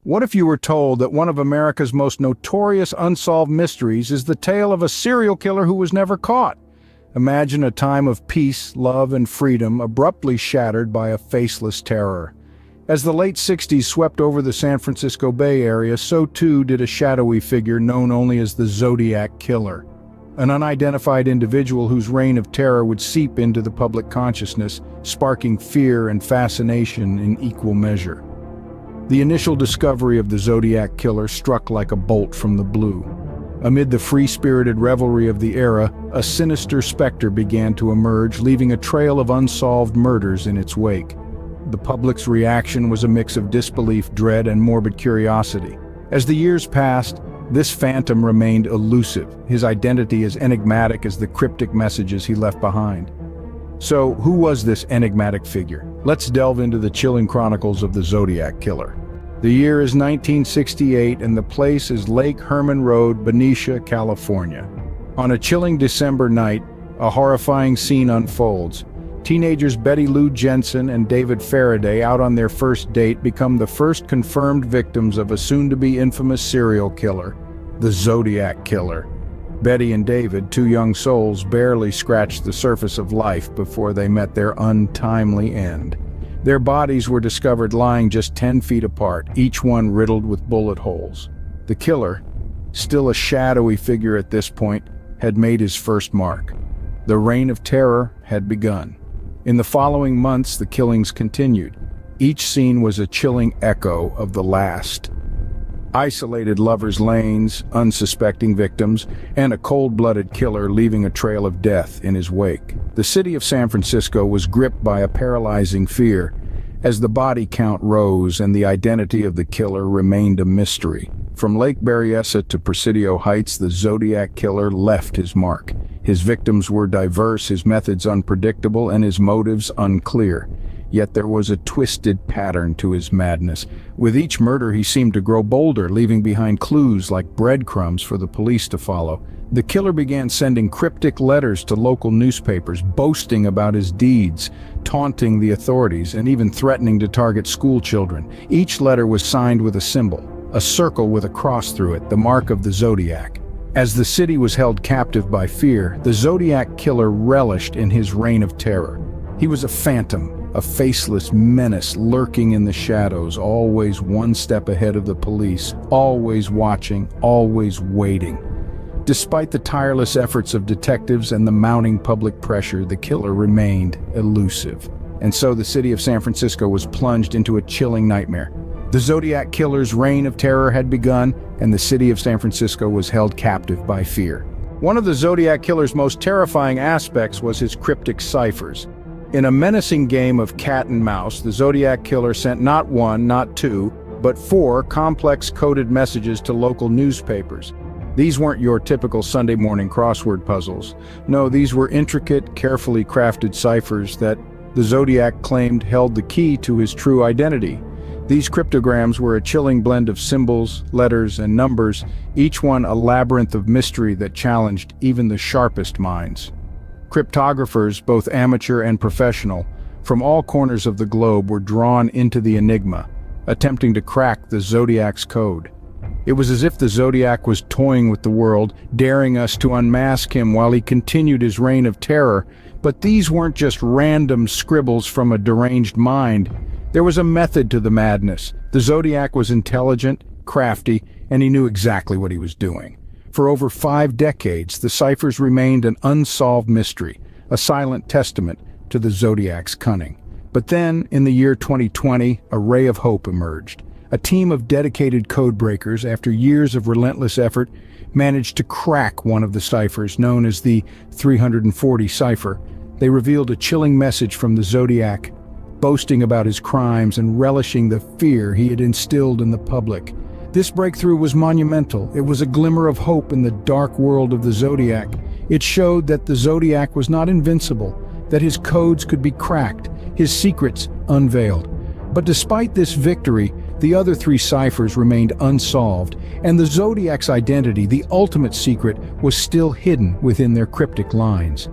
What if you were told that one of America's most notorious unsolved mysteries is the tale of a serial killer who was never caught? Imagine a time of peace, love, and freedom abruptly shattered by a faceless terror. As the late 60s swept over the San Francisco Bay Area, so too did a shadowy figure known only as the Zodiac Killer, an unidentified individual whose reign of terror would seep into the public consciousness, sparking fear and fascination in equal measure. The initial discovery of the Zodiac Killer struck like a bolt from the blue. Amid the free-spirited revelry of the era, a sinister specter began to emerge, leaving a trail of unsolved murders in its wake. The public's reaction was a mix of disbelief, dread, and morbid curiosity. As the years passed, this phantom remained elusive, his identity as enigmatic as the cryptic messages he left behind. So, who was this enigmatic figure? Let's delve into the chilling chronicles of the Zodiac Killer. The year is 1968 and the place is Lake Herman Road, Benicia, California. On a chilling December night, a horrifying scene unfolds. Teenagers Betty Lou Jensen and David Faraday, out on their first date, become the first confirmed victims of a soon-to-be infamous serial killer, the Zodiac Killer. Betty and David, two young souls, barely scratched the surface of life before they met their untimely end. Their bodies were discovered lying just 10 feet apart, each one riddled with bullet holes. The killer, still a shadowy figure at this point, had made his first mark. The reign of terror had begun. In the following months, the killings continued. Each scene was a chilling echo of the last. Isolated lovers' lanes, unsuspecting victims, and a cold-blooded killer leaving a trail of death in his wake. The city of San Francisco was gripped by a paralyzing fear as the body count rose and the identity of the killer remained a mystery. From Lake Berryessa to Presidio Heights, the Zodiac Killer left his mark. His victims were diverse, his methods unpredictable, and his motives unclear. Yet there was a twisted pattern to his madness. With each murder, he seemed to grow bolder, leaving behind clues like breadcrumbs for the police to follow. The killer began sending cryptic letters to local newspapers, boasting about his deeds, taunting the authorities, and even threatening to target school children. Each letter was signed with a symbol, a circle with a cross through it, the mark of the Zodiac. As the city was held captive by fear, the Zodiac Killer relished in his reign of terror. He was a phantom, a faceless menace lurking in the shadows, always one step ahead of the police, always watching, always waiting. Despite the tireless efforts of detectives and the mounting public pressure, the killer remained elusive. And so the city of San Francisco was plunged into a chilling nightmare. The Zodiac Killer's reign of terror had begun, and the city of San Francisco was held captive by fear. One of the Zodiac Killer's most terrifying aspects was his cryptic ciphers. In a menacing game of cat and mouse, the Zodiac Killer sent not one, not two, but 4 complex coded messages to local newspapers. These weren't your typical Sunday morning crossword puzzles. No, these were intricate, carefully crafted ciphers that the Zodiac claimed held the key to his true identity. These cryptograms were a chilling blend of symbols, letters, and numbers, each one a labyrinth of mystery that challenged even the sharpest minds. Cryptographers, both amateur and professional, from all corners of the globe were drawn into the enigma, attempting to crack the Zodiac's code. It was as if the Zodiac was toying with the world, daring us to unmask him while he continued his reign of terror. But these weren't just random scribbles from a deranged mind. There was a method to the madness. The Zodiac was intelligent, crafty, and he knew exactly what he was doing. For over 5 decades, the ciphers remained an unsolved mystery, a silent testament to the Zodiac's cunning. But then, in the year 2020, a ray of hope emerged. A team of dedicated codebreakers, after years of relentless effort, managed to crack one of the ciphers, known as the 340 cipher. They revealed a chilling message from the Zodiac, boasting about his crimes and relishing the fear he had instilled in the public. This breakthrough was monumental. It was a glimmer of hope in the dark world of the Zodiac. It showed that the Zodiac was not invincible, that his codes could be cracked, his secrets unveiled. But despite this victory, the other 3 ciphers remained unsolved, and the Zodiac's identity, the ultimate secret, was still hidden within their cryptic lines.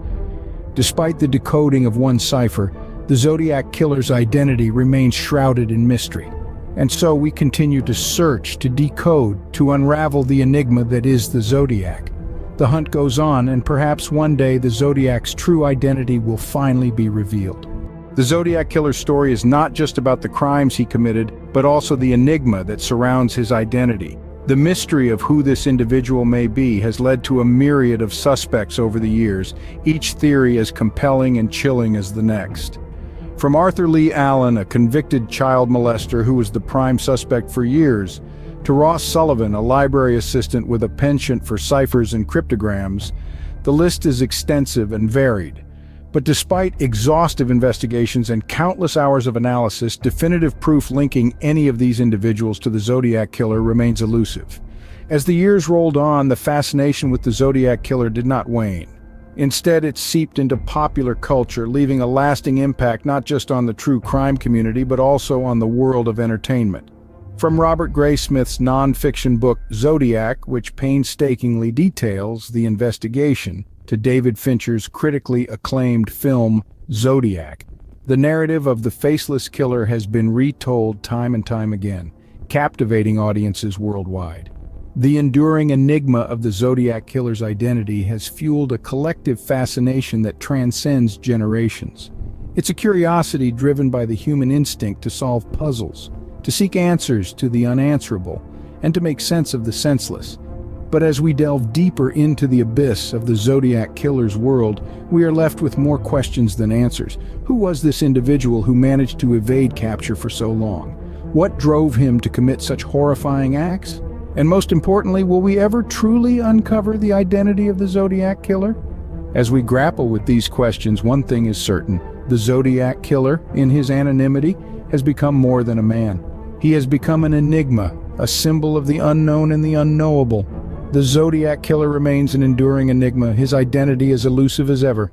Despite the decoding of one cipher, the Zodiac Killer's identity remained shrouded in mystery. And so we continue to search, to decode, to unravel the enigma that is the Zodiac. The hunt goes on, and perhaps one day the Zodiac's true identity will finally be revealed. The Zodiac Killer's story is not just about the crimes he committed, but also the enigma that surrounds his identity. The mystery of who this individual may be has led to a myriad of suspects over the years, each theory as compelling and chilling as the next. From Arthur Lee Allen, a convicted child molester who was the prime suspect for years, to Ross Sullivan, a library assistant with a penchant for ciphers and cryptograms, the list is extensive and varied. But despite exhaustive investigations and countless hours of analysis, definitive proof linking any of these individuals to the Zodiac Killer remains elusive. As the years rolled on, the fascination with the Zodiac Killer did not wane. Instead, it seeped into popular culture, leaving a lasting impact not just on the true crime community, but also on the world of entertainment. From Robert Graysmith's non-fiction book Zodiac, which painstakingly details the investigation, to David Fincher's critically acclaimed film Zodiac, the narrative of the faceless killer has been retold time and time again, captivating audiences worldwide. The enduring enigma of the Zodiac Killer's identity has fueled a collective fascination that transcends generations. It's a curiosity driven by the human instinct to solve puzzles, to seek answers to the unanswerable, and to make sense of the senseless. But as we delve deeper into the abyss of the Zodiac Killer's world, we are left with more questions than answers. Who was this individual who managed to evade capture for so long? What drove him to commit such horrifying acts? And most importantly, will we ever truly uncover the identity of the Zodiac Killer? As we grapple with these questions, one thing is certain: the Zodiac Killer, in his anonymity, has become more than a man. He has become an enigma, a symbol of the unknown and the unknowable. The Zodiac Killer remains an enduring enigma, his identity as elusive as ever.